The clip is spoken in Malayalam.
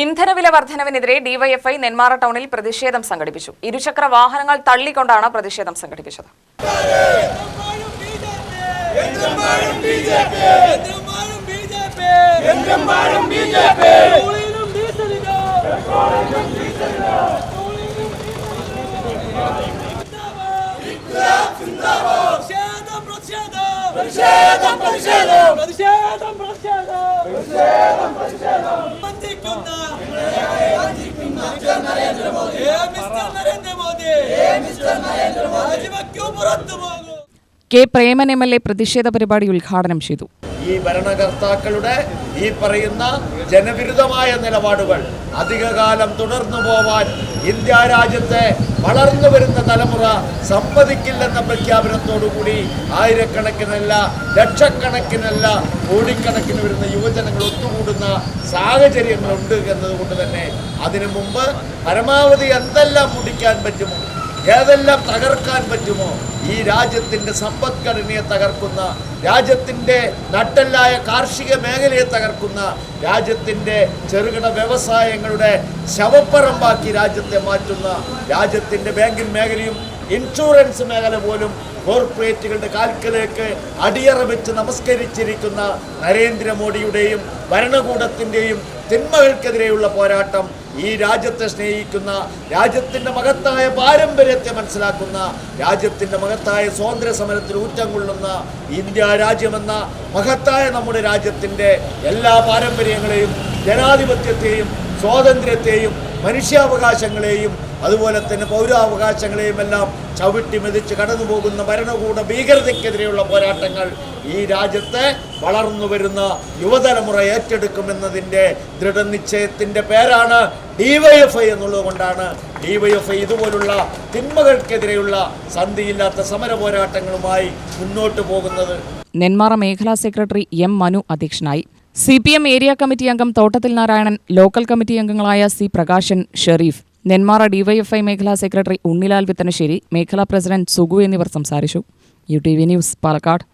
ഇന്ധനവില വർധനവിനെതിരെ ഡിവൈഎഫ്ഐ നെന്മാറ ടൗണിൽ പ്രതിഷേധം സംഘടിപ്പിച്ചു. ഇരുചക്ര വാഹനങ്ങൾ തള്ളിക്കൊണ്ടാണ് പ്രതിഷേധം സംഘടിപ്പിച്ചത്. കെ പ്രേമൻ എം.എൽ.എ പ്രതിഷേധ പരിപാടി ഉദ്ഘാടനം ചെയ്തു. ഈ ഭരണകർത്താക്കളുടെ ഈ പറയുന്ന ജനവിരുദ്ധമായ നിലപാടുകൾ അധികകാലം തുടർന്നു പോവാൻ ഇന്ത്യ രാജ്യത്തെ വളർന്നു വരുന്ന തലമുറ സമ്മതിക്കില്ലെന്ന പ്രഖ്യാപനത്തോടുകൂടി ആയിരക്കണക്കിനല്ല ലക്ഷക്കണക്കിനല്ല കോടിക്കണക്കിന് വരുന്ന യുവജനങ്ങൾ ഒത്തുകൂടുന്ന സാഹചര്യങ്ങളുണ്ട് എന്നതുകൊണ്ട് തന്നെ അതിനു മുമ്പ് പരമാവധി എന്തെല്ലാം മുടിക്കാൻ പറ്റുമോ, ഏതെല്ലാം തകർക്കാൻ പറ്റുമോ, ഈ രാജ്യത്തിൻ്റെ സമ്പദ്ഘടനയെ തകർക്കുന്ന, രാജ്യത്തിൻ്റെ നട്ടെല്ലായ കാർഷിക മേഖലയെ തകർക്കുന്ന, രാജ്യത്തിൻ്റെ ചെറുകിട വ്യവസായങ്ങളുടെ ശവപ്പറമ്പാക്കി രാജ്യത്തെ മാറ്റുന്ന, രാജ്യത്തിൻ്റെ ബാങ്കിങ് മേഖലയും ഇൻഷുറൻസ് മേഖല പോലും കോർപ്പറേറ്റുകളുടെ കാൽക്കലേക്ക് അടിയറ വെച്ച് നമസ്കരിച്ചിരിക്കുന്ന നരേന്ദ്രമോദിയുടെയും ഭരണകൂടത്തിൻ്റെയും തിന്മകൾക്കെതിരെയുള്ള പോരാട്ടം, ഈ രാജ്യത്തെ സ്നേഹിക്കുന്ന, രാജ്യത്തിൻ്റെ മഹത്തായ പാരമ്പര്യത്തെ മനസ്സിലാക്കുന്ന, രാജ്യത്തിൻ്റെ മഹത്തായ സ്വാതന്ത്ര്യ സമരത്തിൽ ഊറ്റം കൊള്ളുന്ന ഇന്ത്യ രാജ്യമെന്ന മഹത്തായ നമ്മുടെ രാജ്യത്തിൻ്റെ എല്ലാ പാരമ്പര്യങ്ങളെയും ജനാധിപത്യത്തെയും സ്വാതന്ത്ര്യത്തെയും മനുഷ്യാവകാശങ്ങളെയും അതുപോലെ തന്നെ പൗരാവകാശങ്ങളെയും എല്ലാം ചവിട്ടി മെതിച്ച് കടന്നുപോകുന്ന ഭരണകൂട ഭീകരതയ്ക്കെതിരെയുള്ള പോരാട്ടങ്ങൾ ഈ രാജ്യത്തെ വളർന്നു വരുന്ന യുവതലമുറ ഏറ്റെടുക്കുമെന്നതിൻ്റെ ദൃഢനിശ്ചയത്തിൻ്റെ പേരാണ് ഡിവൈഎഫ്ഐ എന്നുള്ളത് കൊണ്ടാണ് ഡിവൈഎഫ്ഐ ഇതുപോലുള്ള തിന്മകൾക്കെതിരെയുള്ള സന്ധിയില്ലാത്ത സമര പോരാട്ടങ്ങളുമായി മുന്നോട്ട് പോകുന്നത്. നെന്മാറ മേഖലാ സെക്രട്ടറി എം മനു അധ്യക്ഷനായി. CPM ഏരിയ കമ്മിറ്റി അംഗം തോട്ടത്തിൽ നാരായണൻ, ലോക്കൽ കമ്മിറ്റി അംഗങ്ങളായ സി പ്രകാശൻ, ഷെരീഫ്, നെന്മാറ ഡിവൈഎഫ്ഐ മേഖലാ സെക്രട്ടറി ഉണ്ണിലാൽ വിത്തനശ്ശേരി, മേഖലാ പ്രസിഡന്റ് സുഗു എന്നിവർ സംസാരിച്ചു. UTV news, Palakkad.